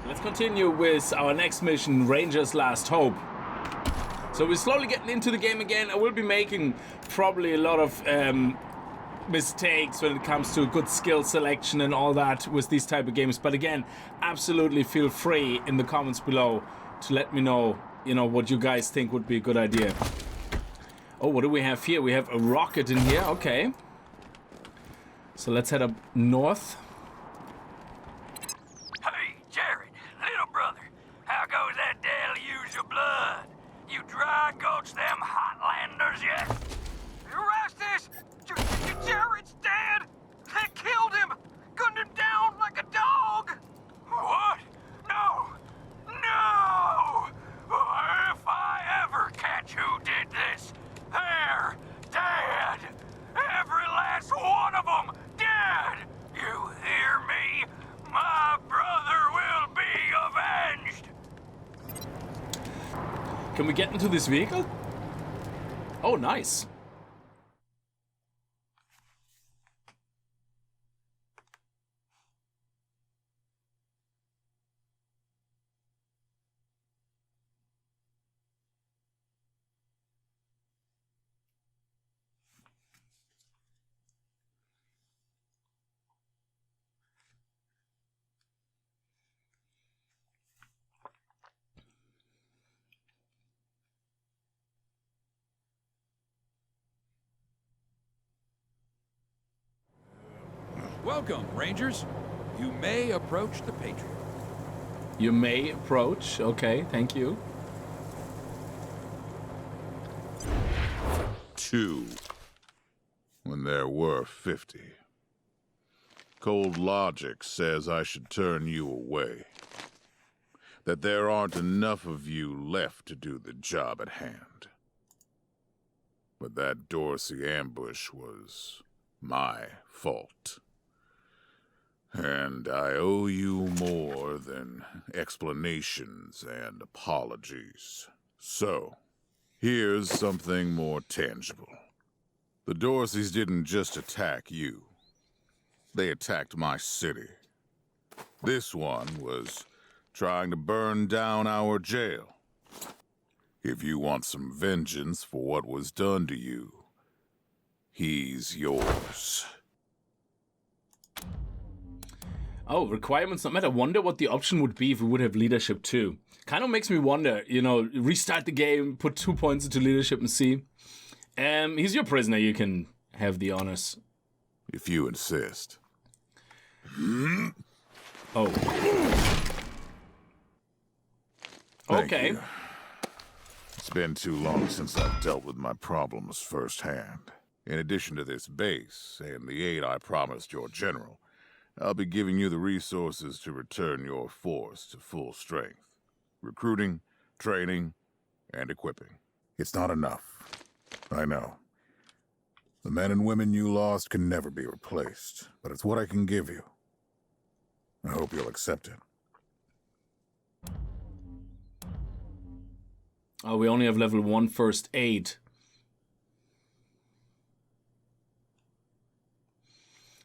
let's continue with our next mission, Ranger's Last Hope. So we're slowly getting into the game again. I will be making probably a lot of mistakes when it comes to good skill selection and all that with these type of games. But again, absolutely feel free in the comments below to let me know, what you guys think would be a good idea. Oh, what do we have here? We have a rocket in here. Okay. So let's head up north. Hey, Jared, little brother, how goes that deluge of blood? You dry gulch them Hotlanders yet? Erastus! Jared's dead! They killed him! Gunned him down like a dog! What? No! No! If I ever catch who did this, they're dead! Every last one of them dead! You hear me? My brother will be avenged! Can we get into this vehicle? Oh, nice. Welcome, Rangers. You may approach the Patriarch. You may approach. Okay, thank you. 2. When there were 50. Cold logic says I should turn you away. That there aren't enough of you left to do the job at hand. But that Dorsey ambush was my fault. And I owe you more than explanations and apologies. So, here's something more tangible. The Dorseys didn't just attack you. They attacked my city. This one was trying to burn down our jail. If you want some vengeance for what was done to you, he's yours. Oh, requirements not met. I wonder what the option would be if we would have leadership too. Kind of makes me wonder, restart the game, put 2 points into leadership and see. He's your prisoner, you can have the honors. If you insist. Oh. Thank Okay. you. It's been too long since I've dealt with my problems firsthand. In addition to this base and the aid I promised your general, I'll be giving you the resources to return your force to full strength. Recruiting, training, and equipping. It's not enough. I know. The men and women you lost can never be replaced, but it's what I can give you. I hope you'll accept it. Oh, we only have level 1 first aid.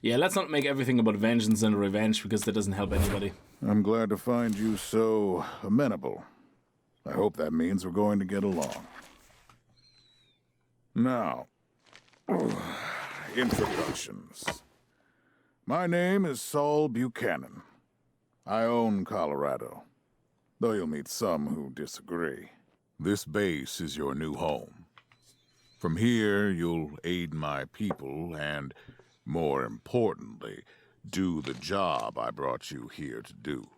Yeah, let's not make everything about vengeance and revenge, because that doesn't help anybody. I'm glad to find you so amenable. I hope that means we're going to get along. Now, introductions. My name is Saul Buchanan. I own Colorado, though you'll meet some who disagree. This base is your new home. From here, you'll aid my people and, more importantly, do the job I brought you here to do.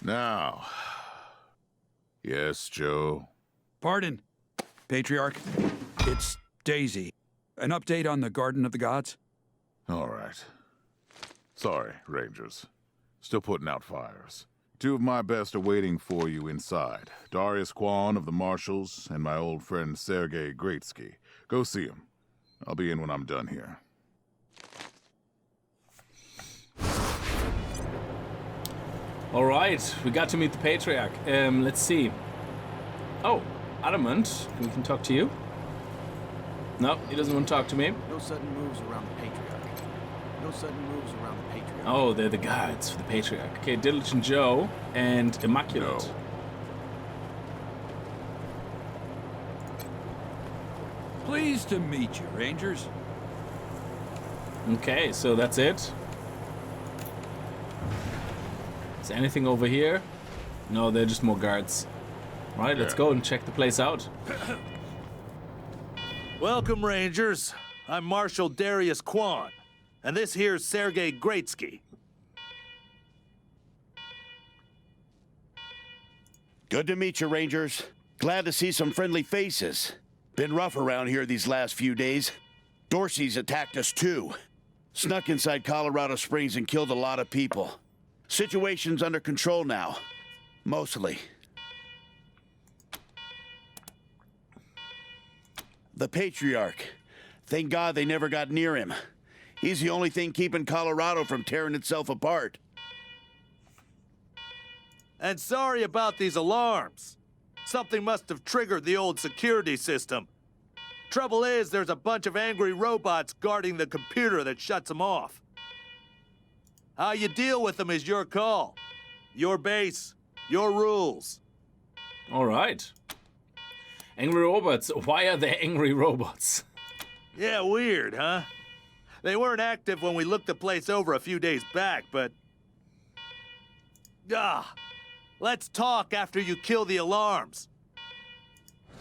Now, yes, Joe? Pardon, Patriarch. It's Daisy. An update on the Garden of the Gods? All right. Sorry, Rangers. Still putting out fires. 2 of my best are waiting for you inside. Darius Kwan of the Marshals and my old friend Sergei Greatsky. Go see him. I'll be in when I'm done here. All right, we got to meet the Patriarch. Let's see. Oh, Adamant, we can talk to you. No, he doesn't want to talk to me. No sudden moves around the Patriarch. No sudden moves around the Patriarch. Oh, they're the guards for the Patriarch. Okay, Diligent Joe and Immaculate. No. Pleased to meet you, Rangers. Okay, so that's it. Is there anything over here? No, they're just more guards. Right, let's go and check the place out. Welcome, Rangers. I'm Marshal Darius Kwan, and this here's Sergei Greatsky. Good to meet you, Rangers. Glad to see some friendly faces. Been rough around here these last few days. Dorsey's attacked us too. Snuck inside Colorado Springs and killed a lot of people. Situation's under control now. Mostly. The Patriarch. Thank God they never got near him. He's the only thing keeping Colorado from tearing itself apart. And sorry about these alarms. Something must have triggered the old security system. Trouble is, there's a bunch of angry robots guarding the computer that shuts them off. How you deal with them is your call. Your base, your rules. All right. Angry robots. Why are they angry robots? Yeah, weird, huh? They weren't active when we looked the place over a few days back, but... let's talk after you kill the alarms.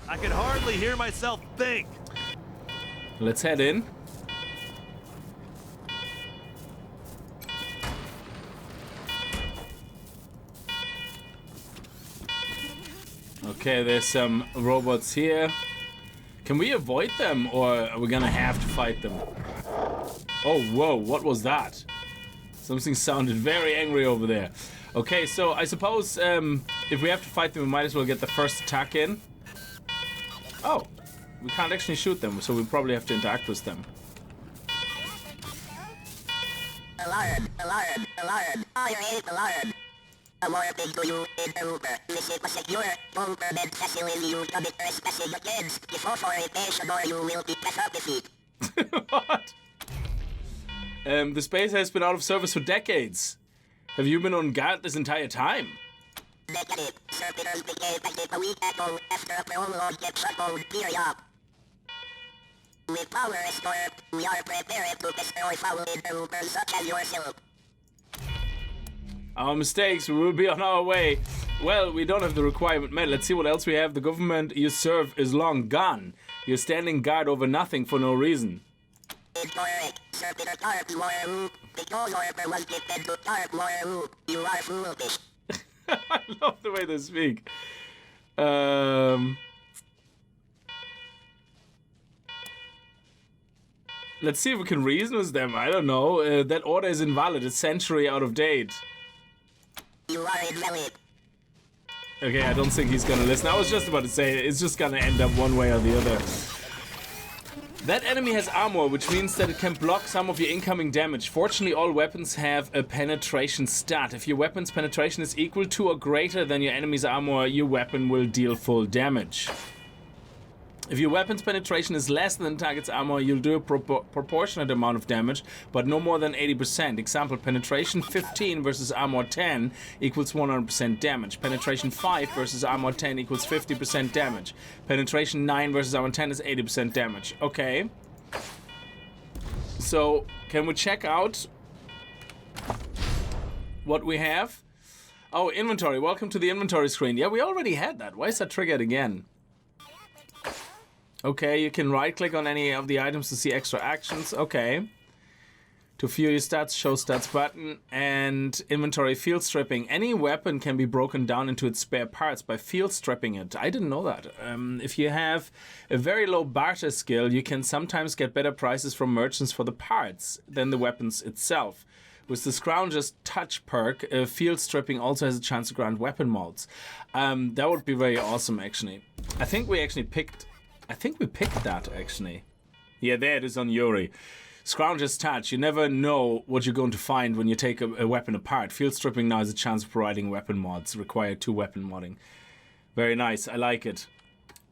I can hardly hear myself think. Let's head in. Okay, there's some robots here. Can we avoid them, or are we gonna have to fight them? Oh, whoa, what was that? Something sounded very angry over there. Okay, so I suppose if we have to fight them, we might as well get the first attack in. Oh, we can't actually shoot them, so we probably have to interact with them. Alarm, alarm, alarm, fire alarm. Alerting to you in Uber. Visit a secure bunker bed facility. You commit trespassing against before forestation or you will be defeated. What? The space has been out of service for decades. Have you been on guard this entire time? Negative. Servitors became active a week ago after a prolonged shutdown period. With power restored, we are prepared to destroy foul intruders such as yourself. Our mistakes, we will be on our way. Well, we don't have the requirement met. Let's see what else we have. The government you serve is long gone. You're standing guard over nothing for no reason. Incorrect. Servitor Tarp Moru. Because order was given to Tarp Moru. You are foolish. I love the way they speak. Let's see if we can reason with them. I don't know. That order is invalid. It's century out of date. You are invalid. Okay, I don't think he's gonna listen. I was just about to say, it's just gonna end up one way or the other. That enemy has armor, which means that it can block some of your incoming damage. Fortunately, all weapons have a penetration stat. If your weapon's penetration is equal to or greater than your enemy's armor, your weapon will deal full damage. If your weapon's penetration is less than the target's armor, you'll do a proportionate amount of damage, but no more than 80%. Example, penetration 15 versus armor 10 equals 100% damage. Penetration 5 versus armor 10 equals 50% damage. Penetration 9 versus armor 10 is 80% damage. Okay. So, can we check out what we have? Oh, inventory. Welcome to the inventory screen. Yeah, we already had that. Why is that triggered again? Okay, you can right-click on any of the items to see extra actions. Okay. To view your stats, show stats button, and inventory field stripping. Any weapon can be broken down into its spare parts by field stripping it. I didn't know that. If you have a very low barter skill, you can sometimes get better prices from merchants for the parts than the weapons itself. With the Scrounger's Touch perk, field stripping also has a chance to grant weapon mods. That would be very awesome, actually. I think we picked that, actually. Yeah, there it is on Yuri. Scrounger's Touch. You never know what you're going to find when you take a weapon apart. Field stripping now has a chance of providing weapon mods. Require 2 weapon modding. Very nice. I like it.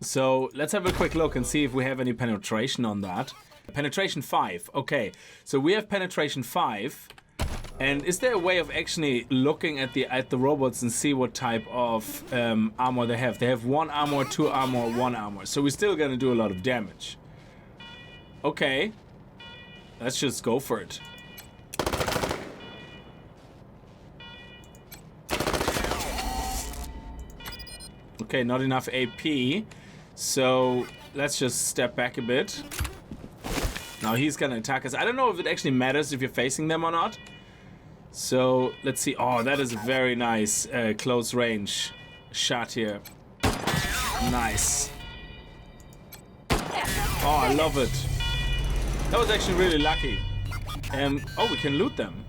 So, let's have a quick look and see if we have any penetration on that. Penetration 5. Okay. So, we have penetration 5. And is there a way of actually looking at the robots and see what type of armor they have? They have 1 armor, 2 armor, 1 armor. So we're still gonna do a lot of damage. Okay. Let's just go for it. Okay, not enough AP. So let's just step back a bit. Now he's gonna attack us. I don't know if it actually matters if you're facing them or not. So let's see. Oh, that is a very nice close range shot here. Nice. Oh, I love it. That was actually really lucky. Oh, we can loot them.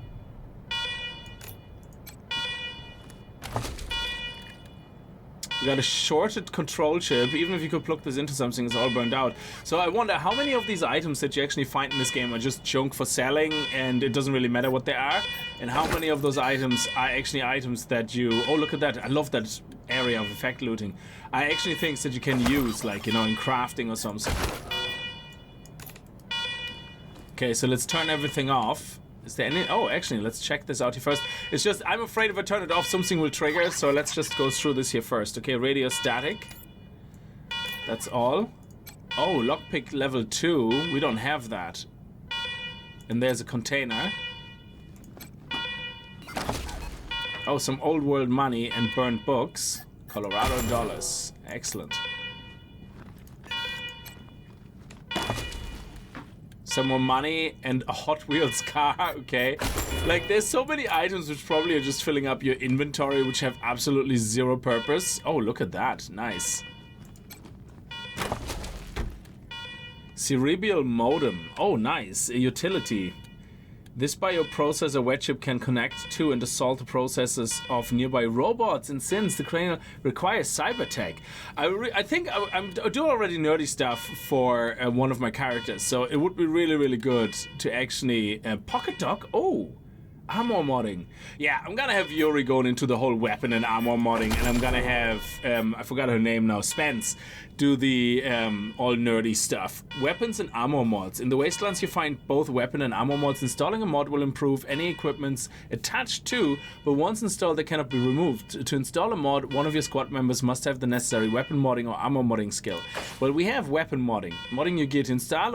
We got a shorted control chip. Even if you could plug this into something, it's all burned out. So I wonder how many of these items that you actually find in this game are just junk for selling and it doesn't really matter what they are, and how many of those items are actually items that you... Oh, look at that. I love that area of effect looting. I actually think that you can use, like, you know, in crafting or something. Okay, so let's turn everything off. Is there any... Oh, actually, let's check this out here first. It's just, I'm afraid if I turn it off, something will trigger. So let's just go through this here first. Okay, radio static. That's all. Oh, lockpick level 2. We don't have that. And there's a container. Oh, some old world money and burned books. Colorado dollars. Excellent. Some more money and a Hot Wheels car, okay. Like, there's so many items which probably are just filling up your inventory, which have absolutely zero purpose. Oh, look at that. Nice. Cerebral modem. Oh, nice. A utility. This bioprocessor wet chip can connect to and assault the processes of nearby robots, and since the cranial requires cyber tech, I think I do already nerdy stuff for one of my characters, so it would be really, really good to actually pocket dock. Oh, armor modding. Yeah, I'm gonna have Yuri going into the whole weapon and armor modding, and I'm gonna have I forgot her name now, Spence, do the all nerdy stuff. Weapons and armor mods. In the Wastelands you find both weapon and armor mods. Installing a mod will improve any equipments attached to, but once installed they cannot be removed. To install a mod, one of your squad members must have the necessary weapon modding or armor modding skill. Well, we have weapon modding. Modding your gear to install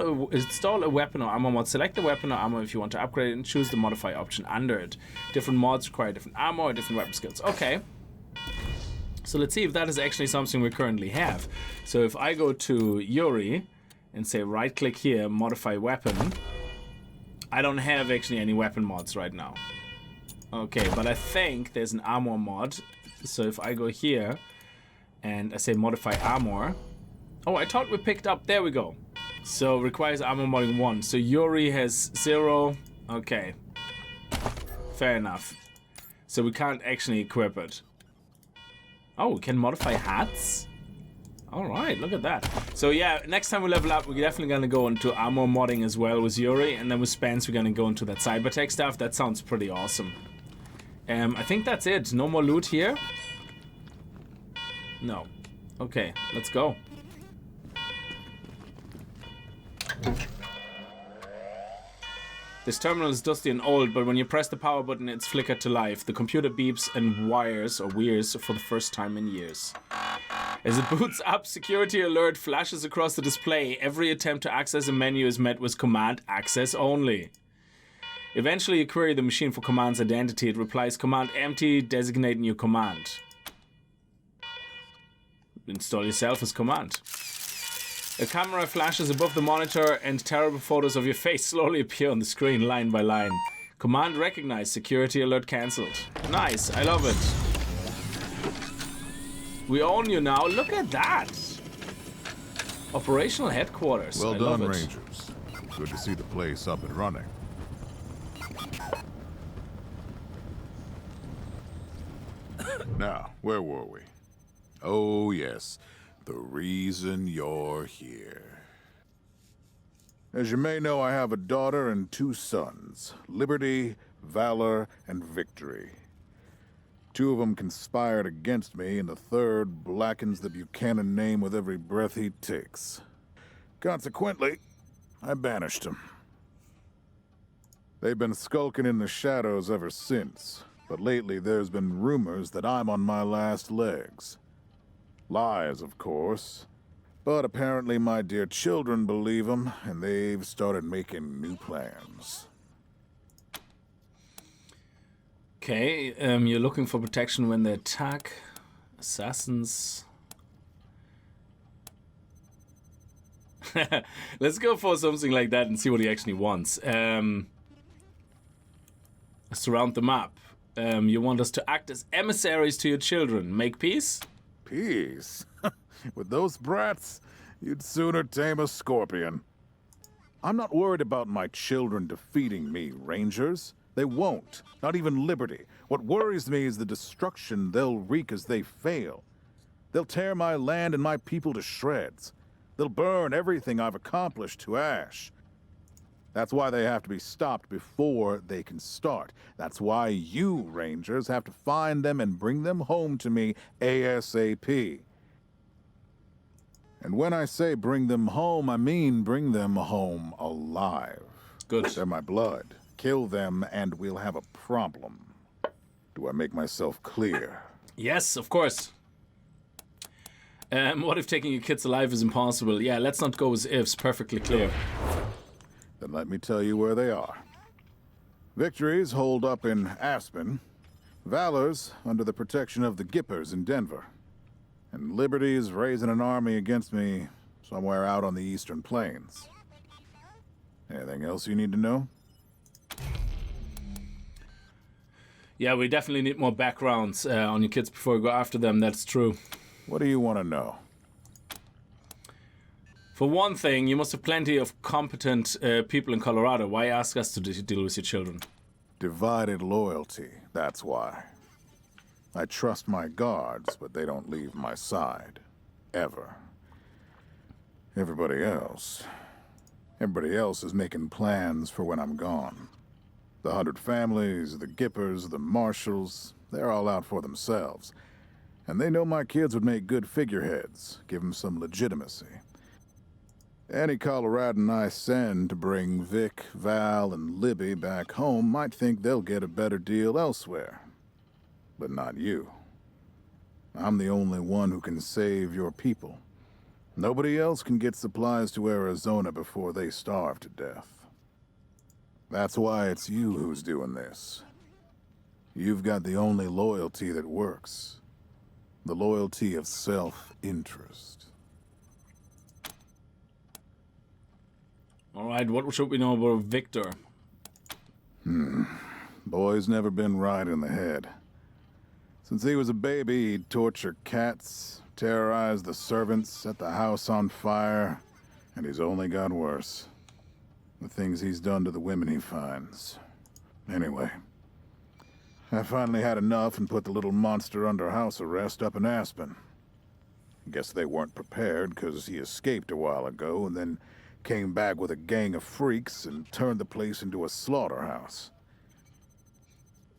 a weapon or armor mod. Select the weapon or armor if you want to upgrade it and choose the modify option under it. Different mods require different armor or different weapon skills. Okay. So let's see if that is actually something we currently have. So if I go to Yuri and say right click here, modify weapon, I don't have actually any weapon mods right now. Okay, but I think there's an armor mod. So if I go here and I say modify armor, oh, I thought we picked up, there we go. So requires armor modding 1. So Yuri has 0. Okay, fair enough. So we can't actually equip it. Oh, we can modify hats? Alright, look at that. So yeah, next time we level up, we're definitely gonna go into armor modding as well with Yuri, and then with Spence we're gonna go into that cybertech stuff. That sounds pretty awesome. I think that's it. No more loot here? No. Okay, let's go. This terminal is dusty and old, but when you press the power button, it's flickered to life. The computer beeps and wires or wears for the first time in years. As it boots up, security alert flashes across the display. Every attempt to access a menu is met with command access only. Eventually, you query the machine for command's identity. It replies command empty, designate new command. Install yourself as command. A camera flashes above the monitor and terrible photos of your face slowly appear on the screen line by line. Command recognized, security alert cancelled. Nice, I love it. We own you now, look at that. Operational headquarters. Well I done, love it. Rangers. Good to see the place up and running. Now, where were we? Oh, yes. The reason you're here. As you may know, I have a daughter and 2 sons. Liberty, Valor, and Victory. 2 of them conspired against me, and the 3rd blackens the Buchanan name with every breath he takes. Consequently, I banished him. They've been skulking in the shadows ever since, but lately there's been rumors that I'm on my last legs. Lies, of course, but apparently my dear children believe them, and they've started making new plans. Okay, you're looking for protection when they attack. Assassins. Let's go for something like that and see what he actually wants. Surround the map. You want us to act as emissaries to your children. Make peace? Peace? With those brats, you'd sooner tame a scorpion. I'm not worried about my children defeating me, Rangers. They won't. Not even Liberty. What worries me is the destruction they'll wreak as they fail. They'll tear my land and my people to shreds. They'll burn everything I've accomplished to ash. That's why they have to be stopped before they can start. That's why you, Rangers, have to find them and bring them home to me ASAP. And when I say bring them home, I mean bring them home alive. Good. They're my blood. Kill them and we'll have a problem. Do I make myself clear? Yes, of course. What if taking your kids alive is impossible? Yeah, let's not go with ifs. Perfectly clear. Then let me tell you where they are. Victory's holed up in Aspen. Valor's under the protection of the Gippers in Denver. And Liberty's raising an army against me somewhere out on the Eastern Plains. Anything else you need to know? Yeah, we definitely need more backgrounds on your kids before we go after them. That's true. What do you want to know? For one thing, you must have plenty of competent people in Colorado. Why ask us to deal with your children? Divided loyalty, that's why. I trust my guards, but they don't leave my side. Ever. Everybody else is making plans for when I'm gone. The 100 families, the Gippers, the Marshals, they're all out for themselves. And they know my kids would make good figureheads, give them some legitimacy. Any Coloradan I send to bring Vic, Val, and Libby back home might think they'll get a better deal elsewhere. But not you. I'm the only one who can save your people. Nobody else can get supplies to Arizona before they starve to death. That's why it's you who's doing this. You've got the only loyalty that works. The loyalty of self-interest. Alright, what should we know about Victor? Boy's never been right in the head. Since he was a baby, he'd torture cats, terrorize the servants, set the house on fire, and he's only got worse. The things he's done to the women he finds. Anyway, I finally had enough and put the little monster under house arrest up in Aspen. Guess they weren't prepared because he escaped a while ago and then came back with a gang of freaks and turned the place into a slaughterhouse.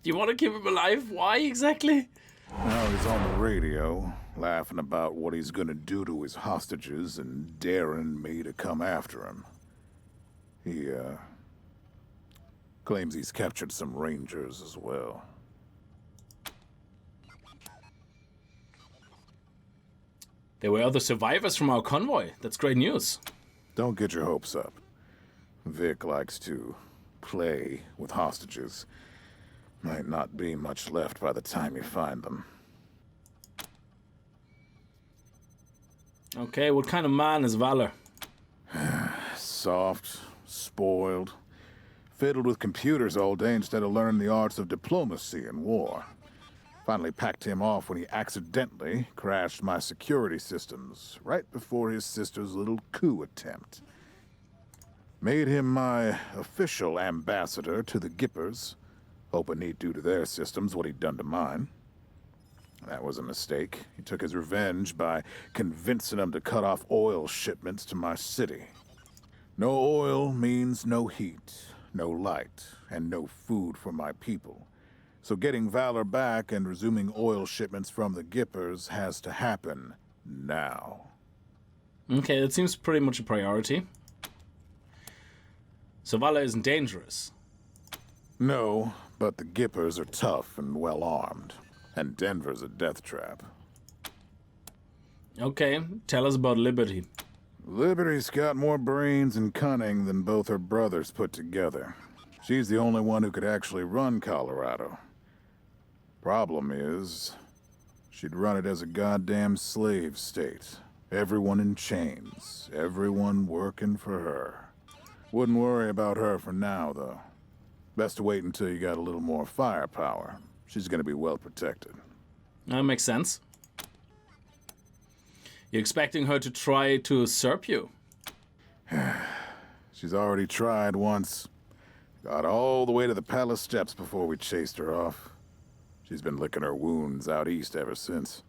Do you want to keep him alive? Why exactly? Now he's on the radio, laughing about what he's gonna do to his hostages and daring me to come after him. He, claims he's captured some Rangers as well. There were other survivors from our convoy. That's great news. Don't get your hopes up. Vic likes to play with hostages. Might not be much left by the time you find them. Okay, what kind of man is Valor? Soft, spoiled, fiddled with computers all day instead of learning the arts of diplomacy and war. Finally packed him off when he accidentally crashed my security systems right before his sister's little coup attempt. Made him my official ambassador to the Gippers, hoping he'd do to their systems what he'd done to mine. That was a mistake. He took his revenge by convincing them to cut off oil shipments to my city. No oil means no heat, no light, and no food for my people. So getting Valor back and resuming oil shipments from the Gippers has to happen now. Okay, that seems pretty much a priority. So Valor isn't dangerous. No, but the Gippers are tough and well-armed. And Denver's a death trap. Okay, tell us about Liberty. Liberty's got more brains and cunning than both her brothers put together. She's the only one who could actually run Colorado. Problem is, she'd run it as a goddamn slave state. Everyone in chains, everyone working for her. Wouldn't worry about her for now, though. Best to wait until you got a little more firepower. She's gonna be well protected. That makes sense. You're expecting her to try to usurp you? She's already tried once. Got all the way to the palace steps before we chased her off. She's been licking her wounds out east ever since.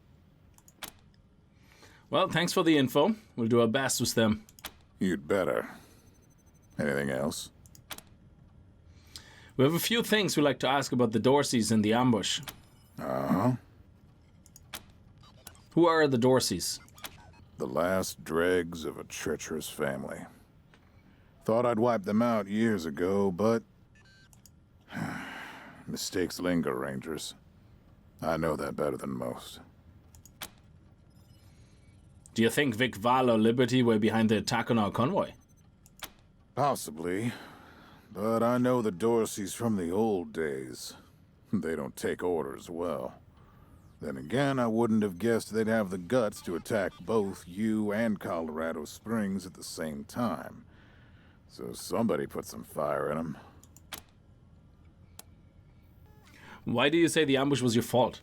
Well, thanks for the info. We'll do our best with them. You'd better. Anything else? We have a few things we'd like to ask about the Dorseys in the ambush. Uh-huh. Who are the Dorseys? The last dregs of a treacherous family. Thought I'd wiped them out years ago, but... mistakes linger, Rangers. I know that better than most. Do you think Vic, Val, or Liberty were behind the attack on our convoy? Possibly. But I know the Dorseys from the old days. They don't take orders well. Then again, I wouldn't have guessed they'd have the guts to attack both you and Colorado Springs at the same time. So somebody put some fire in them. Why do you say the ambush was your fault?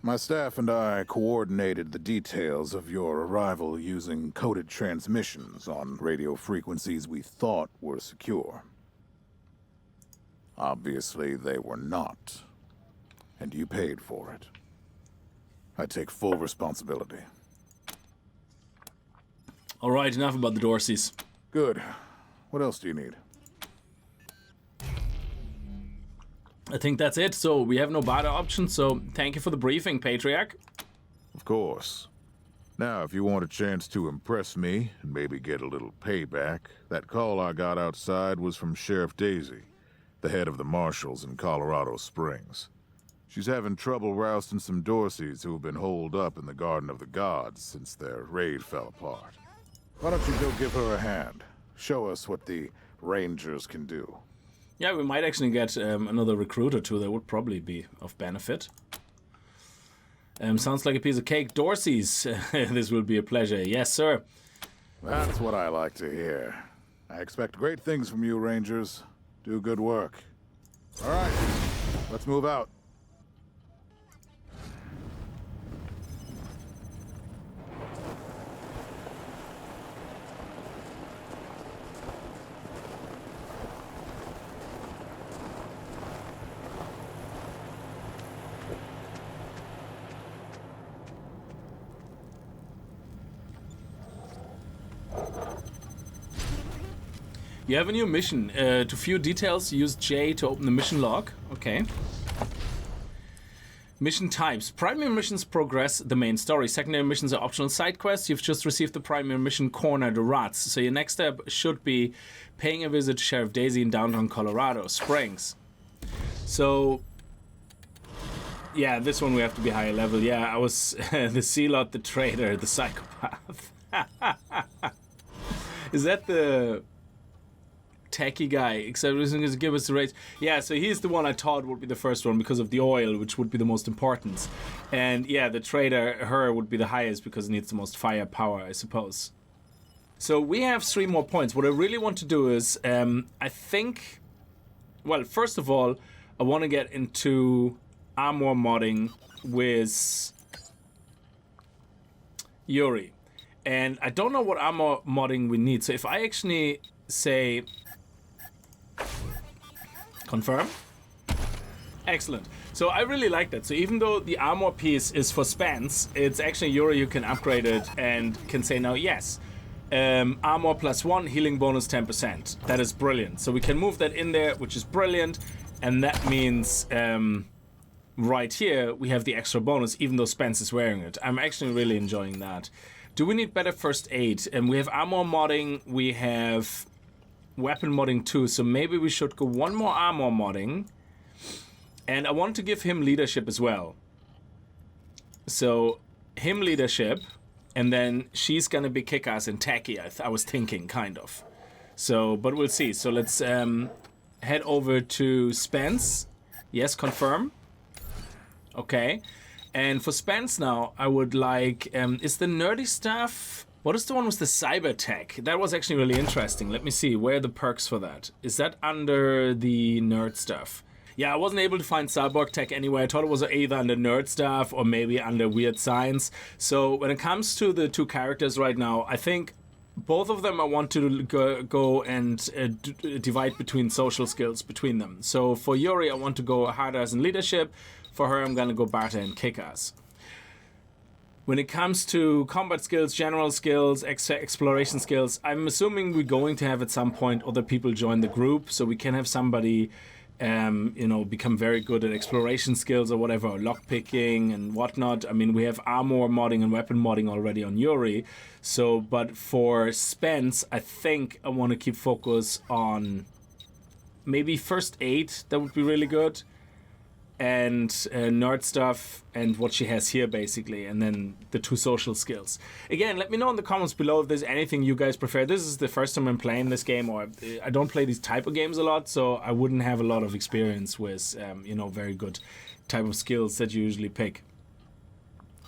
My staff and I coordinated the details of your arrival using coded transmissions on radio frequencies we thought were secure. Obviously, they were not. And you paid for it. I take full responsibility. All right, enough about the Dorseys. Good. What else do you need? I think that's it. So we have no barter option. So thank you for the briefing, Patriarch. Of course. Now, if you want a chance to impress me and maybe get a little payback, that call I got outside was from Sheriff Daisy, the head of the marshals in Colorado Springs. She's having trouble rousting some Dorseys who have been holed up in the Garden of the Gods since their raid fell apart. Why don't you go give her a hand? Show us what the Rangers can do. Yeah, we might actually get another recruit or two. That would probably be of benefit. Sounds like a piece of cake. Dorseys, this will be a pleasure. Yes, sir. That's what I like to hear. I expect great things from you, Rangers. Do good work. All right, let's move out. You have a new mission. To view details, use J to open the mission log. Okay. Mission types. Primary missions progress the main story. Secondary missions are optional side quests. You've just received the primary mission, Corner the Rats. So your next step should be paying a visit to Sheriff Daisy in downtown Colorado Springs. So, yeah, this one we have to be higher level. Yeah, I was the Zealot, the Traitor, the Psychopath. Is that the techie guy, except he's going to give us the rates. Yeah, so he's the one I thought would be the first one because of the oil, which would be the most important. And yeah, the trader, her, would be the highest because it needs the most firepower, I suppose. So we have 3 more points. What I really want to do is, I think, well, first of all, I want to get into armor modding with Yuri. And I don't know what armor modding we need. So if I actually say confirm. Excellent. So I really like that. So even though the armor piece is for Spence, it's actually Yuri who can upgrade it and can say now yes. Armor +1, healing bonus 10%. That is brilliant. So we can move that in there, which is brilliant. And that means right here we have the extra bonus, even though Spence is wearing it. I'm actually really enjoying that. Do we need better first aid? We have armor modding. We have weapon modding too, so maybe we should go one more armor modding. And I want to give him leadership as well. So, him leadership, and then she's gonna be kick-ass and tacky, I was thinking, kind of. So, but we'll see. So let's head over to Spence. Yes, confirm. Okay. And for Spence now, I would like, is the nerdy stuff... What is the one with the cyber tech? That was actually really interesting. Let me see, where are the perks for that? Is that under the nerd stuff? Yeah, I wasn't able to find cyborg tech anywhere. I thought it was either under nerd stuff or maybe under weird science. So when it comes to the two characters right now, I think both of them I want to go and divide between social skills between them. So for Yuri, I want to go hard-ass in leadership. For her, I'm going to go Barta and kick-ass. When it comes to combat skills, general skills, exploration skills, I'm assuming we're going to have at some point other people join the group, so we can have somebody, you know, become very good at exploration skills or whatever, or lockpicking and whatnot. I mean, we have armor modding and weapon modding already on Yuri. So, but for Spence, I think I want to keep focus on maybe first aid. That would be really good. And nerd stuff and what she has here, basically, and then the two social skills. Again, let me know in the comments below if there's anything you guys prefer. This is the first time I'm playing this game, or I don't play these type of games a lot, so I wouldn't have a lot of experience with, you know, very good type of skills that you usually pick.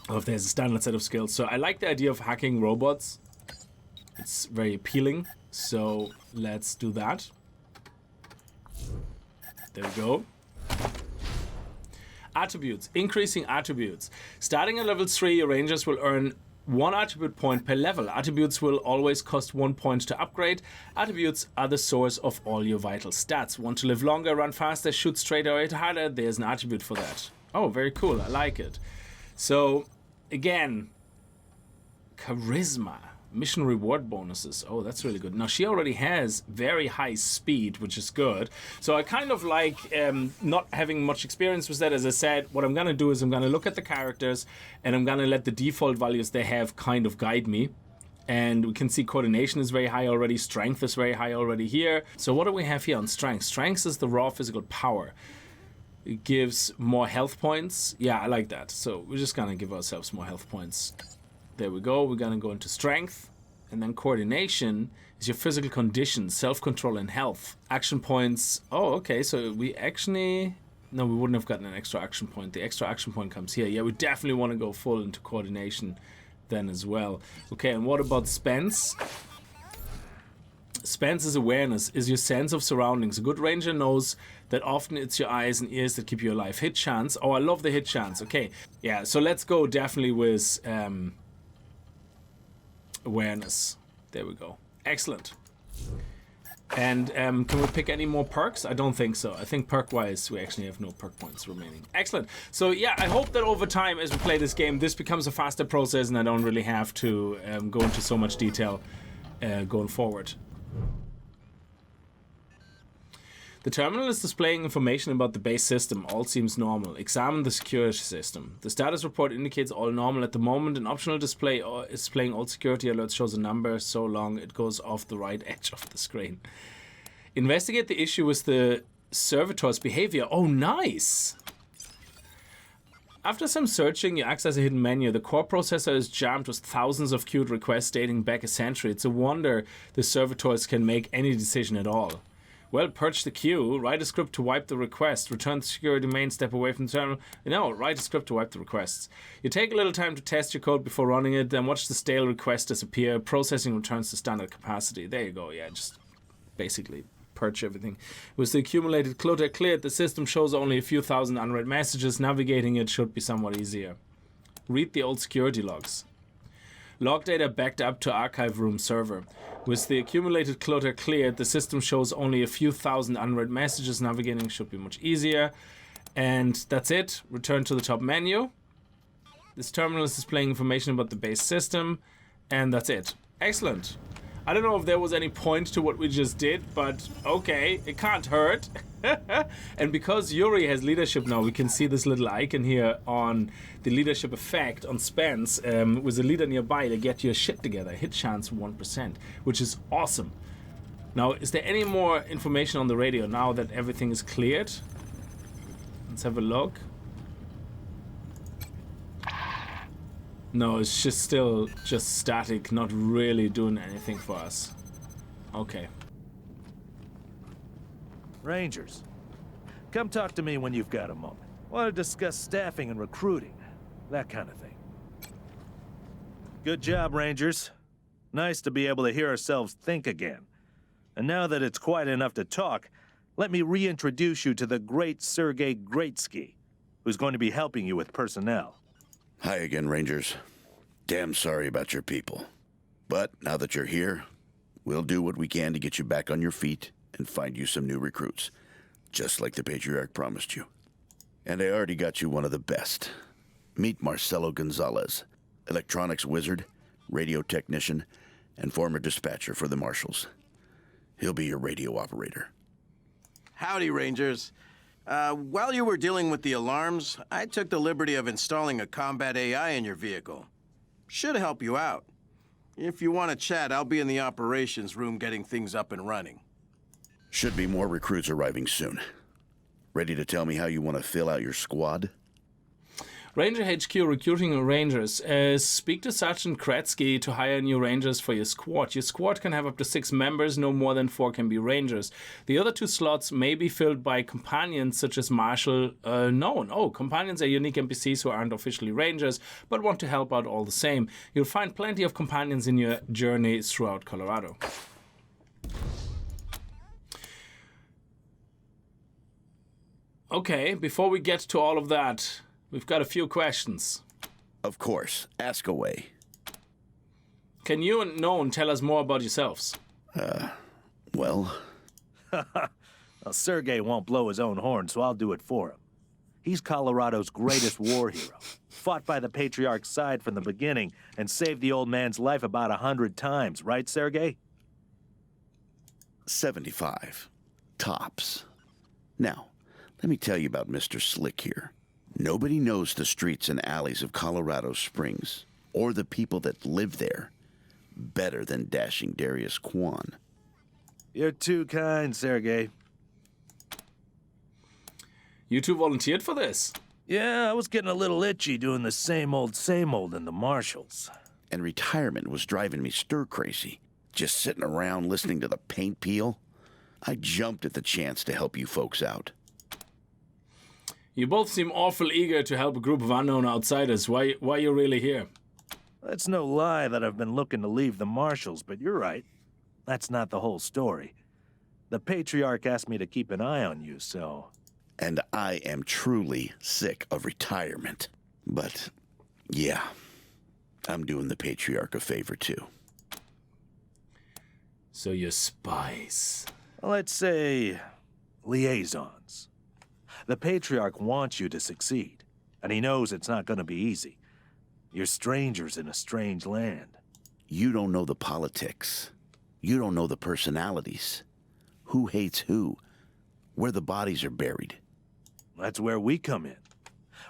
Or if there's a standard set of skills. So I like the idea of hacking robots. It's very appealing, so let's do that. There we go. Attributes. Increasing attributes. Starting at level 3, your rangers will earn 1 attribute point per level. Attributes will always cost 1 point to upgrade. Attributes are the source of all your vital stats. Want to live longer, run faster, shoot straighter, or hit harder? There's an attribute for that. Oh, very cool. I like it. So, again, charisma. Mission reward bonuses. Oh, that's really good. Now, she already has very high speed, which is good. So I kind of like not having much experience with that. As I said, what I'm going to do is I'm going to look at the characters and I'm going to let the default values they have kind of guide me. And we can see coordination is very high already. Strength is very high already here. So what do we have here on strength? Strength is the raw physical power. It gives more health points. Yeah, I like that. So we're just going to give ourselves more health points. There we go. We're going to go into strength. And then coordination is your physical condition, self-control, and health. Action points. Oh, okay. So we actually... No, we wouldn't have gotten an extra action point. The extra action point comes here. Yeah, we definitely want to go full into coordination then as well. Okay, and what about Spence? Spence's awareness is your sense of surroundings. A good ranger knows that often it's your eyes and ears that keep you alive. Hit chance. Oh, I love the hit chance. Okay. Yeah, so let's go definitely with... awareness. There we go. Excellent. And can we pick any more perks? I don't think so. I think perk-wise, we actually have no perk points remaining. Excellent. So yeah, I hope that over time, as we play this game, this becomes a faster process and I don't really have to go into so much detail going forward. The terminal is displaying information about the base system. All seems normal. Examine the security system. The status report indicates all normal at the moment. An optional display is displaying all security alerts, shows a number so long it goes off the right edge of the screen. Investigate the issue with the servitor's behavior. Oh, nice! After some searching, you access a hidden menu. The core processor is jammed with thousands of queued requests dating back a century. It's a wonder the servitors can make any decision at all. Well, purge the queue, write a script to wipe the request, return to security main, step away from the terminal. No, write a script to wipe the requests. You take a little time to test your code before running it, then watch the stale request disappear. Processing returns to standard capacity. There you go, yeah, just basically purge everything. With the accumulated clutter cleared, the system shows only a few thousand unread messages. Navigating it should be somewhat easier. Read the old security logs. Log data backed up to archive room server. With the accumulated clutter cleared, the system shows only a few thousand unread messages. Navigating should be much easier. And that's it. Return to the top menu. This terminal is displaying information about the base system. And that's it. Excellent. I don't know if there was any point to what we just did, but okay, it can't hurt. And because Yuri has leadership now, we can see this little icon here on the leadership effect on Spence. With a leader nearby to get your shit together. Hit chance 1%, which is awesome. Now, is there any more information on the radio now that everything is cleared? Let's have a look. No, it's just still just static, not really doing anything for us. Okay. Rangers, come talk to me when you've got a moment. Want to discuss staffing and recruiting, that kind of thing. Good job, Rangers. Nice to be able to hear ourselves think again. And now that it's quiet enough to talk, let me reintroduce you to the great Sergei Greatsky, who's going to be helping you with personnel. Hi again, Rangers. Damn sorry about your people. But now that you're here, we'll do what we can to get you back on your feet and find you some new recruits, just like the Patriarch promised you. And I already got you one of the best. Meet Marcelo Gonzalez, electronics wizard, radio technician, and former dispatcher for the Marshals. He'll be your radio operator. Howdy, Rangers. While you were dealing with the alarms, I took the liberty of installing a combat AI in your vehicle. Should help you out. If you want to chat, I'll be in the operations room getting things up and running. Should be more recruits arriving soon. Ready to tell me how you want to fill out your squad? Ranger HQ recruiting Rangers. Speak to Sergeant Greatsky to hire new Rangers for your squad. Your squad can have up to 6 members, no more than 4 can be Rangers. The other 2 slots may be filled by companions such as Marshal. Companions are unique NPCs who aren't officially Rangers, but want to help out all the same. You'll find plenty of companions in your journey throughout Colorado. Okay, before we get to all of that, we've got a few questions. Of course. Ask away. Can you and Noan tell us more about yourselves? Well, Sergei won't blow his own horn, so I'll do it for him. He's Colorado's greatest war hero. Fought by the Patriarch's side from the beginning and saved the old man's life about 100 times, right, Sergei? 75. Tops. Now, let me tell you about Mr. Slick here. Nobody knows the streets and alleys of Colorado Springs, or the people that live there, better than dashing Darius Kwan. You're too kind, Sergei. You two volunteered for this? Yeah, I was getting a little itchy doing the same old in the Marshals. And retirement was driving me stir-crazy. Just sitting around listening to the paint peel. I jumped at the chance to help you folks out. You both seem awful eager to help a group of unknown outsiders. Why are you really here? It's no lie that I've been looking to leave the Marshals, but you're right. That's not the whole story. The Patriarch asked me to keep an eye on you, so... And I am truly sick of retirement. But, yeah, I'm doing the Patriarch a favor, too. So you're spies. Let's say... liaisons. The Patriarch wants you to succeed, and he knows it's not going to be easy. You're strangers in a strange land. You don't know the politics. You don't know the personalities. Who hates who? Where the bodies are buried. That's where we come in.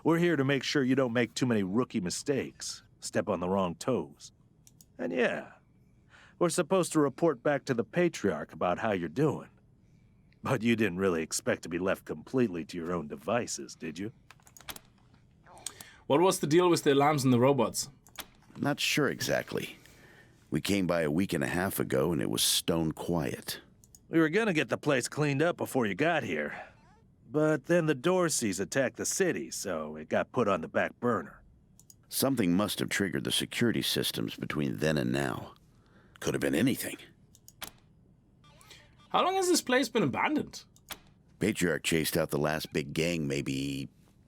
We're here to make sure you don't make too many rookie mistakes, step on the wrong toes. And yeah, we're supposed to report back to the Patriarch about how you're doing. But you didn't really expect to be left completely to your own devices, did you? What was the deal with the alarms and the robots? Not sure exactly. We came by a week and a half ago and it was stone quiet. We were gonna get the place cleaned up before you got here. But then the Dorseys attacked the city, so it got put on the back burner. Something must have triggered the security systems between then and now. Could have been anything. How long has this place been abandoned? Patriarch chased out the last big gang maybe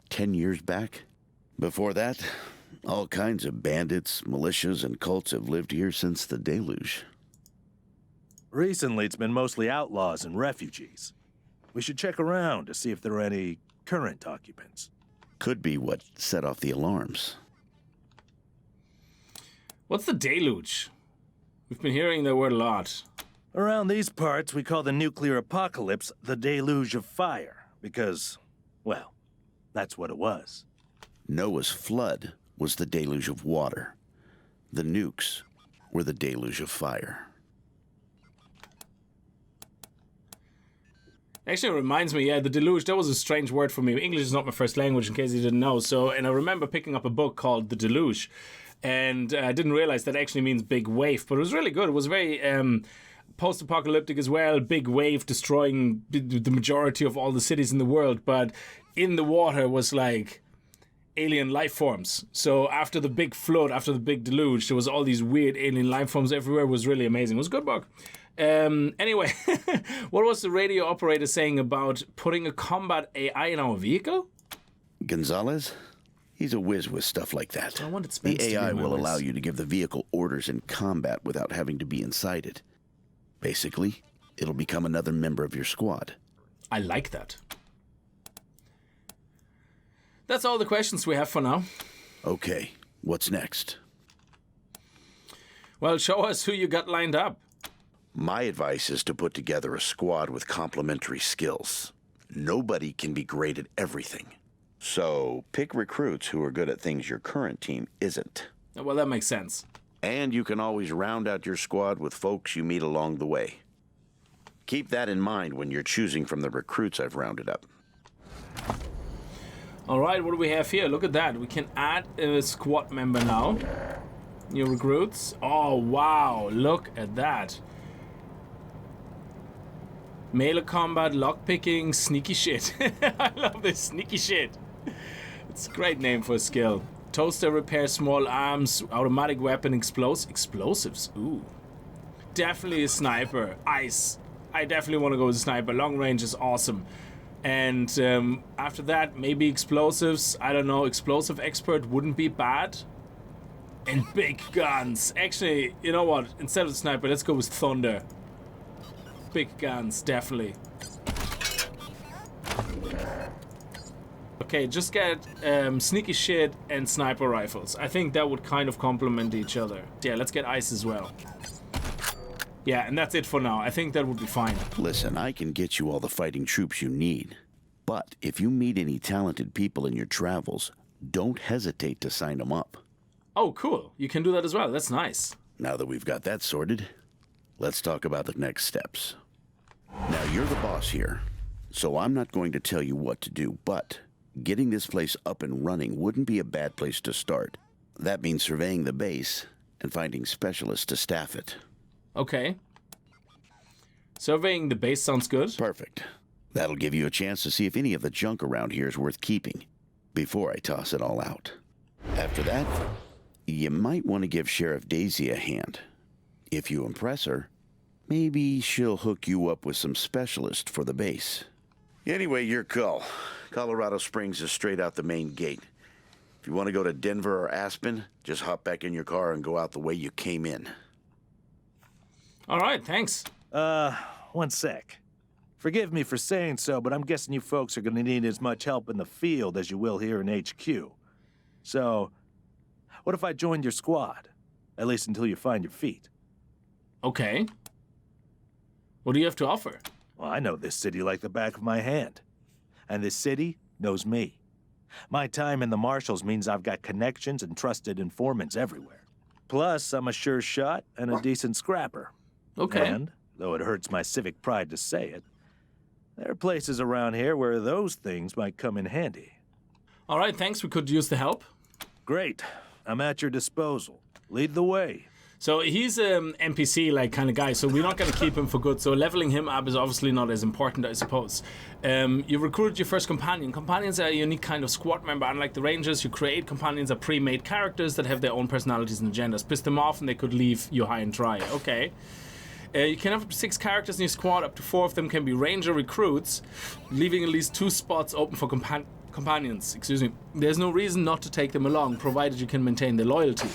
10 years back. Before that, all kinds of bandits, militias, and cults have lived here since the deluge. Recently, it's been mostly outlaws and refugees. We should check around to see if there are any current occupants. Could be what set off the alarms. What's the deluge? We've been hearing that word a lot. Around these parts, we call the nuclear apocalypse the deluge of fire, because, well, that's what it was. Noah's flood was the deluge of water. The nukes were the deluge of fire. Actually, it reminds me, the deluge, that was a strange word for me. English is not my first language, in case you didn't know. So, and I remember picking up a book called The Deluge, and I didn't realize that actually means big wave, but it was really good. It was very post-apocalyptic as well, big wave destroying the majority of all the cities in the world, but in the water was like alien life forms. So after the big flood, after the big deluge, there was all these weird alien life forms everywhere. It was really amazing. It was a good book. Anyway, what was the radio operator saying about putting a combat AI in our vehicle? Gonzalez? He's a whiz with stuff like that. I wanted Spence The to be AI my will whiz. allow you to give the vehicle orders in combat without having to be inside it. Basically, it'll become another member of your squad. I like that. That's all the questions we have for now. Okay, what's next? Well, show us who you got lined up. My advice is to put together a squad with complementary skills. Nobody can be great at everything. So, pick recruits who are good at things your current team isn't. Well, that makes sense. And you can always round out your squad with folks you meet along the way. Keep that in mind when you're choosing from the recruits I've rounded up. All right, what do we have here? Look at that. We can add a squad member now. New recruits. Oh, wow. Look at that. Melee combat, lockpicking, sneaky shit. I love this sneaky shit. It's a great name for a skill. Toaster repair small arms, automatic weapon, explosives. Ooh. Definitely a sniper. Ice. I definitely want to go with a sniper. Long range is awesome. And after that, maybe explosives. I don't know. Explosive expert wouldn't be bad. And big guns. Actually, you know what? Instead of sniper, let's go with thunder. Big guns, definitely. Okay, just get sneaky shit and sniper rifles. I think that would kind of complement each other. Yeah, let's get ice as well. Yeah, and that's it for now. I think that would be fine. Listen, I can get you all the fighting troops you need. But if you meet any talented people in your travels, don't hesitate to sign them up. Oh, cool. You can do that as well. That's nice. Now that we've got that sorted, let's talk about the next steps. Now, you're the boss here, so I'm not going to tell you what to do, but getting this place up and running wouldn't be a bad place to start. That means surveying the base and finding specialists to staff it. Okay. Surveying the base sounds good. Perfect. That'll give you a chance to see if any of the junk around here is worth keeping before I toss it all out. After that, you might want to give Sheriff Daisy a hand. If you impress her, maybe she'll hook you up with some specialist for the base. Anyway, your call. Colorado Springs is straight out the main gate. If you want to go to Denver or Aspen, just hop back in your car and go out the way you came in. All right, thanks. One sec. Forgive me for saying so, but I'm guessing you folks are gonna need as much help in the field as you will here in HQ. So, what if I joined your squad? At least until you find your feet. Okay. What do you have to offer? Well, I know this city like the back of my hand. And this city knows me. My time in the Marshals means I've got connections and trusted informants everywhere. Plus, I'm a sure shot and a decent scrapper. Okay. And, though it hurts my civic pride to say it, there are places around here where those things might come in handy. All right, thanks. We could use the help. Great. I'm at your disposal. Lead the way. So he's an NPC like kind of guy, so we're not going to keep him for good. So leveling him up is obviously not as important, I suppose. You recruited your first companion. Companions are a unique kind of squad member. Unlike the Rangers, you create companions are pre-made characters that have their own personalities and agendas. Piss them off and they could leave you high and dry. Okay. You can have up to 6 characters in your squad. Up to 4 of them can be Ranger recruits, leaving at least 2 spots open for companions. Excuse me. There's no reason not to take them along, provided you can maintain their loyalty.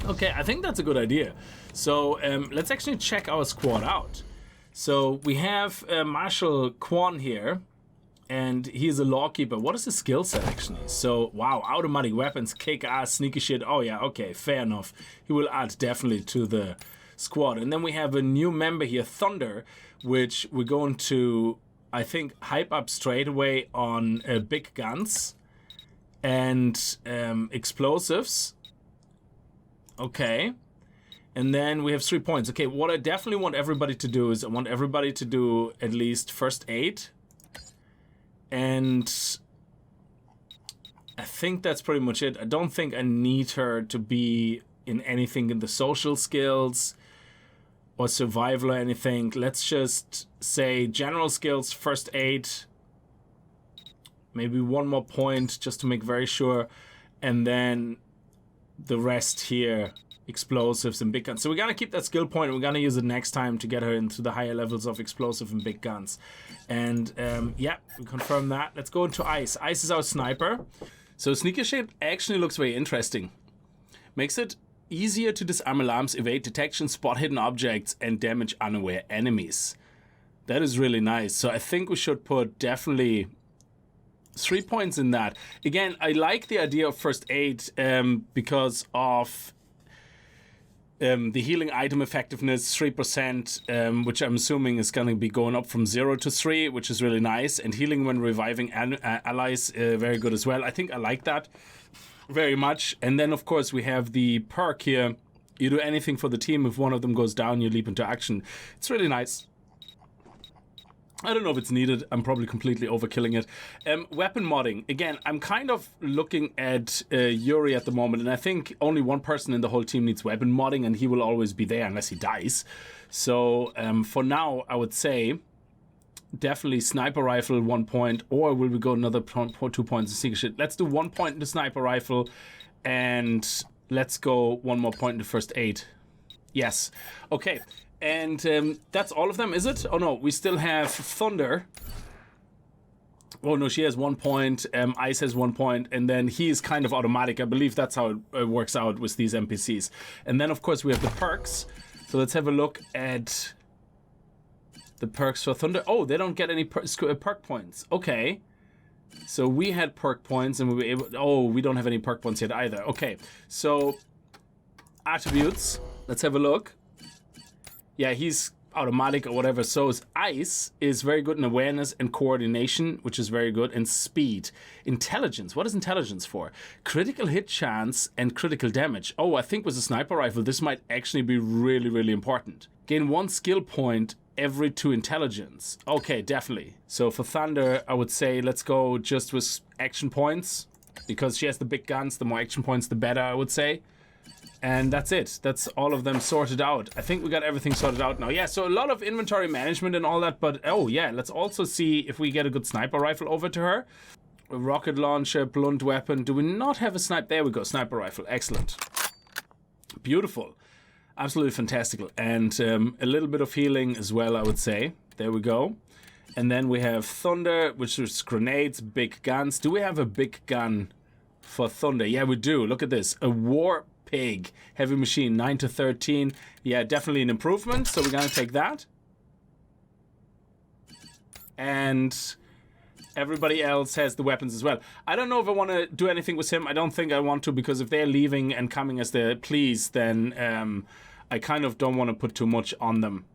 Okay, I think that's a good idea. So let's actually check our squad out. So we have Marshal Quan here, and he is a lawkeeper. What is his skill set actually? So, wow, automatic weapons, kick ass, sneaky shit. Oh yeah, okay, fair enough. He will add definitely to the squad. And then we have a new member here, Thunder, which we're going to, I think, hype up straight away on big guns and explosives. Okay. And then we have 3 points. Okay, what I definitely want everybody to do is I want everybody to do at least first aid. And I think that's pretty much it. I don't think I need her to be in anything in the social skills or survival or anything. Let's just say general skills, first aid. Maybe 1 more point just to make very sure. And then the rest here, explosives and big guns. So we're going to keep that skill point. We're going to use it next time to get her into the higher levels of explosive and big guns. And yeah, we confirm that. Let's go into Ice. Ice is our sniper. So Sneaker Shape actually looks very interesting. Makes it easier to disarm alarms, evade detection, spot hidden objects, and damage unaware enemies. That is really nice. So I think we should put definitely 3 points in that. Again, I like the idea of first aid because of the healing item effectiveness, 3%, which I'm assuming is going to be going up from 0 to 3, which is really nice. And healing when reviving allies, very good as well. I think I like that very much. And then, of course, we have the perk here. You do anything for the team. If one of them goes down, you leap into action. It's really nice. I don't know if it's needed. I'm probably completely overkilling it. Weapon modding. Again, I'm kind of looking at Yuri at the moment, and I think only one person in the whole team needs weapon modding, and he will always be there unless he dies. So for now, I would say definitely sniper rifle 1 point, or will we go another 2 points in secret shit? Let's do 1 point in the sniper rifle, and let's go 1 more point in the first aid. Yes. Okay. And that's all of them, is it? Oh no, we still have Thunder. Oh no, she has 1 point. Ice has 1 point, and then he is kind of automatic. I believe that's how it works out with these NPCs. And then, of course, we have the perks. So let's have a look at the perks for Thunder. Oh, they don't get any perk points. Okay. So we had perk points, and we were able... Oh, we don't have any perk points yet either. Okay, so attributes. Let's have a look. Yeah, he's automatic or whatever. So Ice is very good in awareness and coordination, which is very good, and speed. Intelligence. What is intelligence for? Critical hit chance and critical damage. Oh, I think with a sniper rifle, this might actually be really, really important. Gain 1 skill point every 2 intelligence. Okay, definitely. So for Thunder, I would say let's go just with action points, because she has the big guns. The more action points, the better, I would say. And that's it. That's all of them sorted out. I think we got everything sorted out now. Yeah, so a lot of inventory management and all that. But, oh, yeah, let's also see if we get a good sniper rifle over to her. A rocket launcher, blunt weapon. Do we not have a sniper? There we go, sniper rifle. Excellent. Beautiful. Absolutely fantastical. And a little bit of healing as well, I would say. There we go. And then we have Thunder, which is grenades, big guns. Do we have a big gun for Thunder? Yeah, we do. Look at this. A war pig. Heavy machine, 9 to 13. Yeah, definitely an improvement. So we're going to take that. And everybody else has the weapons as well. I don't know if I want to do anything with him. I don't think I want to, because if they're leaving and coming as they please, then I kind of don't want to put too much on them.